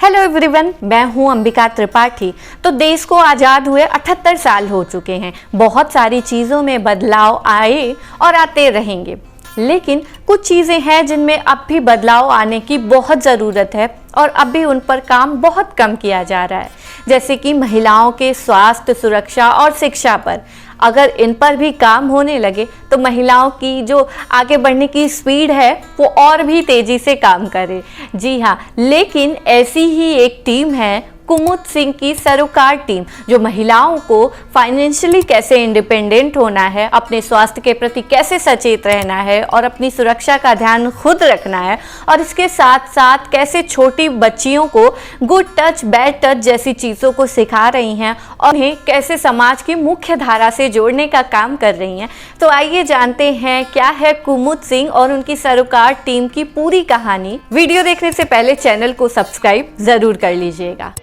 Hello everyone, मैं हूं अंबिका त्रिपाठी। तो देश को आज़ाद हुए 78 साल हो चुके हैं। बहुत सारी चीज़ों में बदलाव आए और आते रहेंगे, लेकिन कुछ चीज़ें हैं जिनमें अब भी बदलाव आने की बहुत ज़रूरत है और अब भी उन पर काम बहुत कम किया जा रहा है। जैसे कि महिलाओं के स्वास्थ्य, सुरक्षा और शिक्षा पर अगर इन पर भी काम होने लगे तो महिलाओं की जो आगे बढ़ने की स्पीड है वो और भी तेज़ी से काम करे। जी हाँ, लेकिन ऐसी ही एक टीम है कुमुद सिंह की सरोकार टीम, जो महिलाओं को फाइनेंशियली कैसे इंडिपेंडेंट होना है, अपने स्वास्थ्य के प्रति कैसे सचेत रहना है और अपनी सुरक्षा का ध्यान खुद रखना है, और इसके साथ साथ कैसे छोटी बच्चियों को गुड टच, बैड टच जैसी चीज़ों को सिखा रही हैं और उन्हें कैसे समाज की मुख्य धारा से जोड़ने का काम कर रही हैं। तो आइए जानते हैं क्या है कुमुद सिंह और उनकी सरोकार टीम की पूरी कहानी। वीडियो देखने से पहले चैनल को सब्सक्राइब ज़रूर कर लीजिएगा।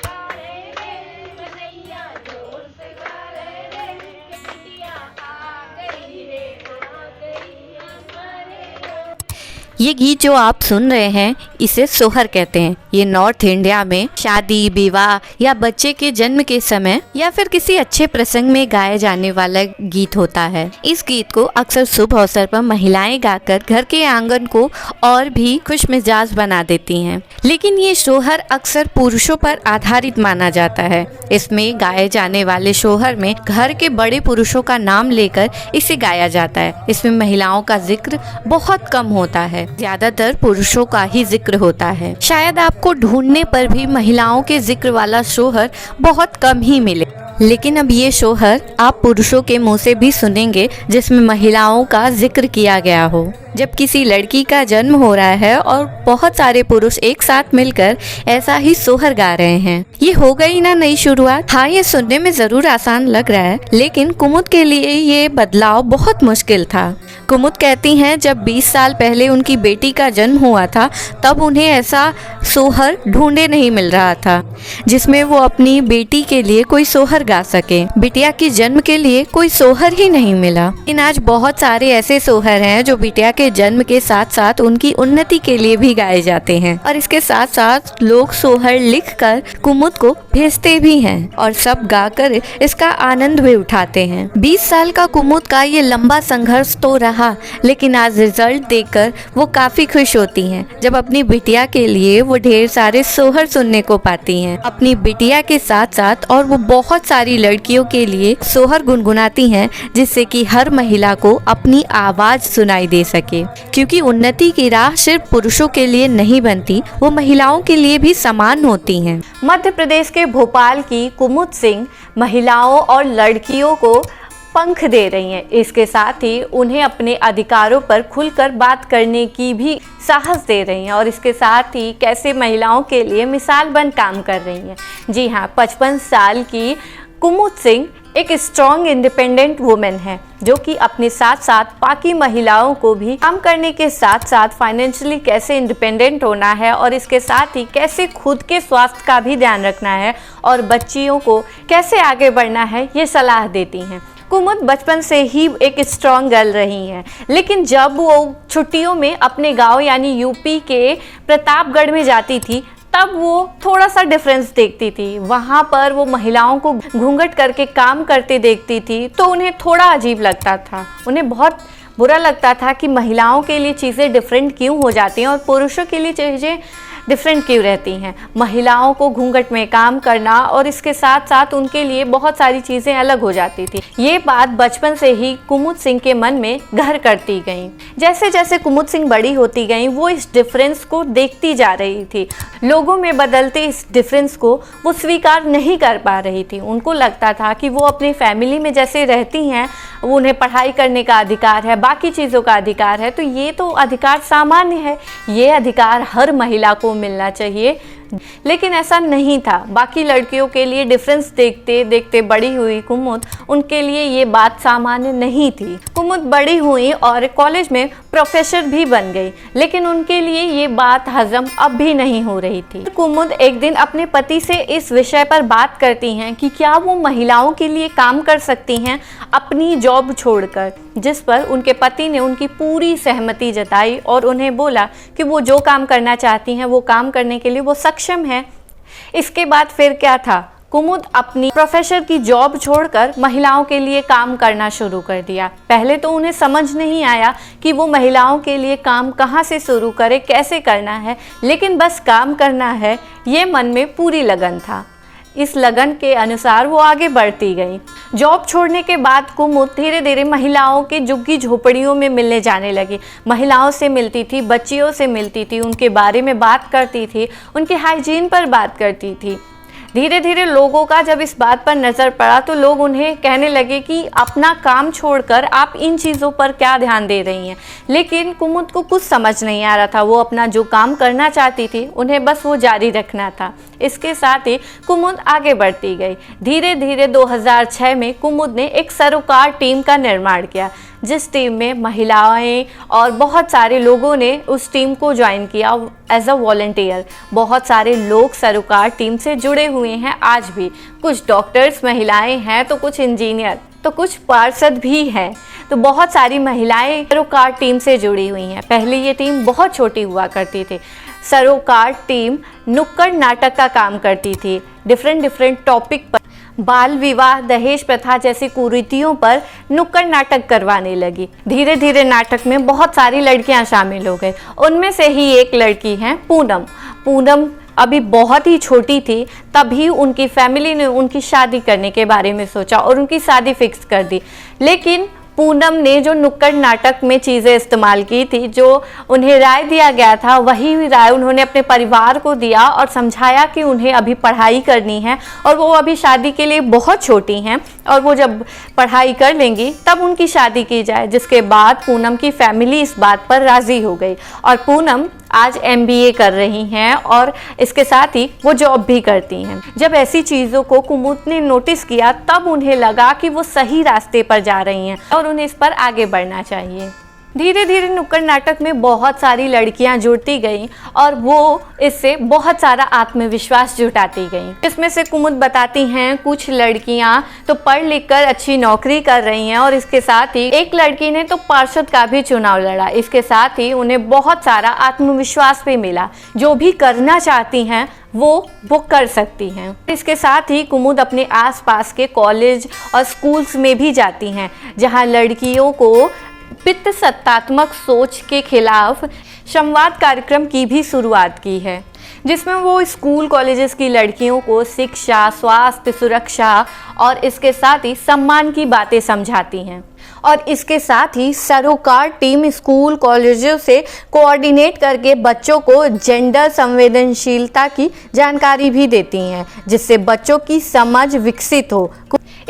ये गीत जो आप सुन रहे हैं इसे सोहर कहते हैं। ये नॉर्थ इंडिया में शादी, विवाह या बच्चे के जन्म के समय या फिर किसी अच्छे प्रसंग में गाया जाने वाला गीत होता है। इस गीत को अक्सर शुभ अवसर पर महिलाएं गाकर घर के आंगन को और भी खुश मिजाज बना देती हैं। लेकिन ये सोहर अक्सर पुरुषों पर आधारित माना जाता है। इसमें गाए जाने वाले सोहर में घर के बड़े पुरुषों का नाम लेकर इसे गाया जाता है। इसमें महिलाओं का जिक्र बहुत कम होता है, ज्यादातर पुरुषों का ही जिक्र होता है। शायद आपको ढूंढने पर भी महिलाओं के जिक्र वाला सोहर बहुत कम ही मिले, लेकिन अब ये सोहर आप पुरुषों के मुंह से भी सुनेंगे जिसमें महिलाओं का जिक्र किया गया हो। जब किसी लड़की का जन्म हो रहा है और बहुत सारे पुरुष एक साथ मिलकर ऐसा ही सोहर गा रहे हैं, ये हो गई ना नई शुरुआत। हाँ, ये सुनने में जरूर आसान लग रहा है, लेकिन कुमुद के लिए ये बदलाव बहुत मुश्किल था। कुमुद कहती हैं जब 20 साल पहले उनकी बेटी का जन्म हुआ था तब उन्हें ऐसा सोहर ढूंढे नहीं मिल रहा था जिसमें वो अपनी बेटी के लिए कोई सोहर गा सके। बिटिया के जन्म के लिए कोई सोहर ही नहीं मिला। लेकिन आज बहुत सारे ऐसे सोहर हैं जो बिटिया के जन्म के साथ साथ उनकी उन्नति के लिए भी गाए जाते हैं, और इसके साथ साथ लोग सोहर लिखकर कुमुद को भेजते भी हैं और सब गाकर इसका आनंद भी उठाते हैं। 20 साल का कुमुद का ये लंबा संघर्ष तो रहा, लेकिन आज रिजल्ट देखकर वो काफी खुश होती हैं जब अपनी बिटिया के लिए वो ढेर सारे सोहर सुनने को पाती हैं। अपनी बिटिया के साथ साथ और वो बहुत सारी लड़कियों के लिए सोहर गुनगुनाती हैं, जिससे कि हर महिला को अपनी आवाज सुनाई दे सके। क्योंकि उन्नति की राह सिर्फ पुरुषों के लिए नहीं बनती, वो महिलाओं के लिए भी समान होती हैं। मध्य प्रदेश के भोपाल की कुमुद सिंह महिलाओं और लड़कियों को पंख दे रही हैं। इसके साथ ही उन्हें अपने अधिकारों पर खुलकर बात करने की भी साहस दे रही हैं, और इसके साथ ही कैसे महिलाओं के लिए मिसाल बन काम कर रही हैं। जी हाँ, 55 साल की कुमुद सिंह एक स्ट्रॉन्ग इंडिपेंडेंट वुमेन है, जो कि अपने साथ साथ बाकी महिलाओं को भी काम करने के साथ साथ फाइनेंशियली कैसे इंडिपेंडेंट होना है और इसके साथ ही कैसे खुद के स्वास्थ्य का भी ध्यान रखना है और बच्चियों को कैसे आगे बढ़ना है, ये सलाह देती हैं। कुमुद बचपन से ही एक स्ट्रॉन्ग गर्ल रही हैं, लेकिन जब वो छुट्टियों में अपने गांव यानी यूपी के प्रतापगढ़ में जाती थी तब वो थोड़ा सा डिफरेंस देखती थी। वहाँ पर वो महिलाओं को घूंघट करके काम करते देखती थी तो उन्हें थोड़ा अजीब लगता था। उन्हें बहुत बुरा लगता था कि महिलाओं के लिए चीज़ें डिफरेंट क्यों हो जाती हैं और पुरुषों के लिए चीज़ें डिफरेंट क्यों रहती हैं। महिलाओं को घूंघट में काम करना और इसके साथ साथ उनके लिए बहुत सारी चीज़ें अलग हो जाती थी। ये बात बचपन से ही कुमुद सिंह के मन में घर करती गई। जैसे जैसे कुमुद सिंह बड़ी होती गई वो इस डिफरेंस को देखती जा रही थी। लोगों में बदलते इस डिफरेंस को वो स्वीकार नहीं कर पा रही थी। उनको लगता था कि वो अपनी फैमिली में जैसे रहती हैं, वो उन्हें पढ़ाई करने का अधिकार है, बाकी चीज़ों का अधिकार है, तो ये तो अधिकार सामान्य है, ये अधिकार हर महिला को मिलना चाहिए। लेकिन ऐसा नहीं था। बाकी लड़कियों के लिए डिफरेंस देखते देखते बड़ी हुई कुमुद, उनके लिए ये बात सामान्य नहीं थी। कुमुद बड़ी हुई और कॉलेज में प्रोफेसर भी बन गई, लेकिन उनके लिए ये बात हजम अब भी नहीं हो रही थी। कुमुद एक दिन अपने पति से इस विषय पर बात करती हैं कि क्या वो महिलाओं के लिए काम कर सकती हैं अपनी जॉब छोड़कर, जिस पर उनके पति ने उनकी पूरी सहमति जताई और उन्हें बोला कि वो जो काम करना चाहती हैं वो काम करने के लिए वो सक्षम है। इसके बाद फिर क्या था, कुमुद अपनी प्रोफेसर की जॉब छोड़कर महिलाओं के लिए काम करना शुरू कर दिया। पहले तो उन्हें समझ नहीं आया कि वो महिलाओं के लिए काम कहाँ से शुरू करे, कैसे करना है, लेकिन बस काम करना है, ये मन में पूरी लगन था। इस लगन के अनुसार वो आगे बढ़ती गई। जॉब छोड़ने के बाद कुमुद धीरे धीरे महिलाओं के झुग्गी झोपड़ियों में मिलने जाने लगी। महिलाओं से मिलती थी, बच्चियों से मिलती थी, उनके बारे में बात करती थी, उनके हाइजीन पर बात करती थी। धीरे धीरे लोगों का जब इस बात पर नज़र पड़ा तो लोग उन्हें कहने लगे कि अपना काम छोड़कर आप इन चीज़ों पर क्या ध्यान दे रही हैं। लेकिन कुमुद को कुछ समझ नहीं आ रहा था। वो अपना जो काम करना चाहती थी उन्हें बस वो जारी रखना था। इसके साथ ही कुमुद आगे बढ़ती गई। धीरे धीरे 2006 में कुमुद ने एक सरोकार टीम का निर्माण किया, जिस टीम में महिलाएं और बहुत सारे लोगों ने उस टीम को ज्वाइन किया एज अ वॉलंटियर। बहुत सारे लोग सरोकार टीम से जुड़े हुए हैं आज भी। कुछ डॉक्टर्स महिलाएं हैं, तो कुछ इंजीनियर, तो कुछ पार्षद भी हैं। तो बहुत सारी महिलाएं सरोकार टीम से जुड़ी हुई हैं। पहले ये टीम बहुत छोटी हुआ करती थी। सरोकार टीम नुक्कड़ नाटक का काम करती थी। डिफरेंट टॉपिक पर, बाल विवाह, दहेज प्रथा जैसी कुरीतियों पर नुक्कड़ नाटक करवाने लगी। धीरे धीरे नाटक में बहुत सारी लड़कियां शामिल हो गई। उनमें से ही एक लड़की है पूनम। पूनम अभी बहुत ही छोटी थी, तभी उनकी फैमिली ने उनकी शादी करने के बारे में सोचा और उनकी शादी फिक्स कर दी। लेकिन पूनम ने जो नुक्कड़ नाटक में चीज़ें इस्तेमाल की थी, जो उन्हें राय दिया गया था, वही राय उन्होंने अपने परिवार को दिया और समझाया कि उन्हें अभी पढ़ाई करनी है और वो अभी शादी के लिए बहुत छोटी हैं और वो जब पढ़ाई कर लेंगी तब उनकी शादी की जाए। जिसके बाद पूनम की फैमिली इस बात पर राज़ी हो गई और पूनम आज MBA कर रही हैं और इसके साथ ही वो जॉब भी करती हैं। जब ऐसी चीज़ों को कुमुद ने नोटिस किया तब उन्हें लगा कि वो सही रास्ते पर जा रही हैं और उन्हें इस पर आगे बढ़ना चाहिए। धीरे धीरे नुक्कड़ नाटक में बहुत सारी लड़कियां जुड़ती गईं और वो इससे बहुत सारा आत्मविश्वास जुटाती गईं। इसमें से कुमुद बताती हैं कुछ लड़कियां तो पढ़ लिख कर अच्छी नौकरी कर रही हैं और इसके साथ ही एक लड़की ने तो पार्षद का भी चुनाव लड़ा। इसके साथ ही उन्हें बहुत सारा आत्मविश्वास भी मिला। जो भी करना चाहती हैं वो कर सकती हैं। इसके साथ ही कुमुद अपने आसपास के कॉलेज और स्कूल्स में भी जाती हैं, जहां लड़कियों को पितृसत्तात्मक सोच के खिलाफ संवाद कार्यक्रम की भी शुरुआत की है, जिसमें वो स्कूल कॉलेजेस की लड़कियों को शिक्षा, स्वास्थ्य, सुरक्षा और इसके साथ ही सम्मान की बातें समझाती हैं। और इसके साथ ही सरोकार टीम स्कूल कॉलेजों से कोऑर्डिनेट करके बच्चों को जेंडर संवेदनशीलता की जानकारी भी देती हैं, जिससे बच्चों की समझ विकसित हो।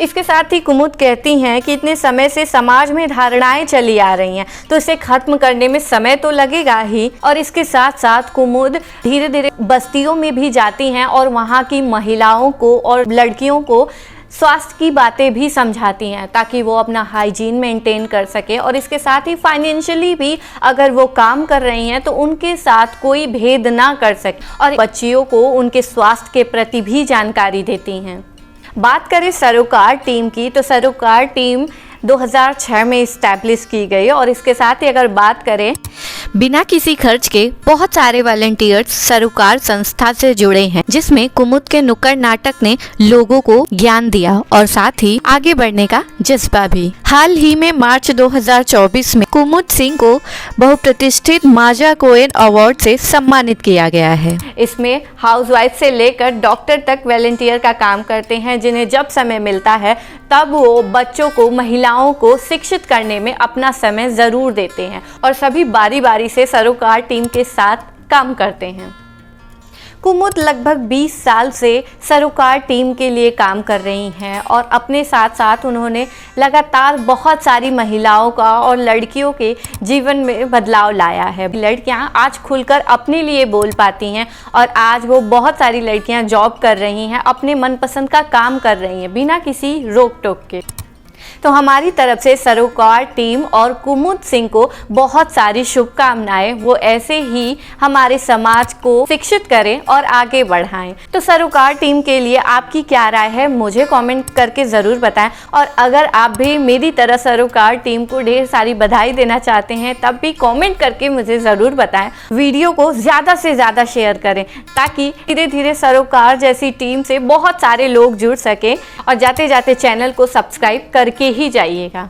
इसके साथ ही कुमुद कहती हैं कि इतने समय से समाज में धारणाएं चली आ रही हैं, तो इसे खत्म करने में समय तो लगेगा ही। और इसके साथ साथ कुमुद धीरे धीरे बस्तियों में भी जाती हैं और वहाँ की महिलाओं को और लड़कियों को स्वास्थ्य की बातें भी समझाती हैं, ताकि वो अपना हाइजीन मेंटेन कर सके। और इसके साथ ही फाइनेंशियली भी अगर वो काम कर रही हैं तो उनके साथ कोई भेद ना कर सके, और बच्चियों को उनके स्वास्थ्य के प्रति भी जानकारी देती हैं। बात करें सरोकार टीम की, तो सरोकार टीम 2006 में इस्टेब्लिश की गई और इसके साथ ही अगर बात करें, बिना किसी खर्च के बहुत सारे वॉलंटियर्स सरोकार संस्था से जुड़े हैं, जिसमें कुमुद के नुक्कड़ नाटक ने लोगों को ज्ञान दिया और साथ ही आगे बढ़ने का जज्बा भी। हाल ही में मार्च 2024 में कुमुद सिंह को बहुप्रतिष्ठित माजा कोएन अवार्ड से सम्मानित किया गया है। इसमें हाउसवाइफ से लेकर डॉक्टर तक वॉलंटियर का काम करते हैं, जिन्हें जब समय मिलता है तब वो बच्चों को, महिलाओं को शिक्षित करने में अपना समय ज़रूर देते हैं और सभी बारी बारी से सरोकार टीम के साथ काम करते हैं। कुमुद लगभग 20 साल से सरोकार टीम के लिए काम कर रही हैं और अपने साथ साथ उन्होंने लगातार बहुत सारी महिलाओं का और लड़कियों के जीवन में बदलाव लाया है। लड़कियां आज खुलकर अपने लिए बोल पाती हैं और आज वो बहुत सारी लड़कियां जॉब कर रही हैं, अपने मनपसंद का काम कर रही हैं बिना किसी रोक टोक के। तो हमारी तरफ से सरोकार टीम और कुमुद सिंह को बहुत सारी शुभकामनाएं। वो ऐसे ही हमारे समाज को शिक्षित करें और आगे बढ़ाएं। तो सरोकार टीम के लिए आपकी क्या राय है, मुझे कमेंट करके ज़रूर बताएं। और अगर आप भी मेरी तरह सरोकार टीम को ढेर सारी बधाई देना चाहते हैं तब भी कमेंट करके मुझे ज़रूर बताएं। वीडियो को ज़्यादा से ज़्यादा शेयर करें ताकि धीरे धीरे सरोकार जैसी टीम से बहुत सारे लोग जुड़ सकें। और जाते जाते चैनल को सब्सक्राइब करके ही जाइएगा।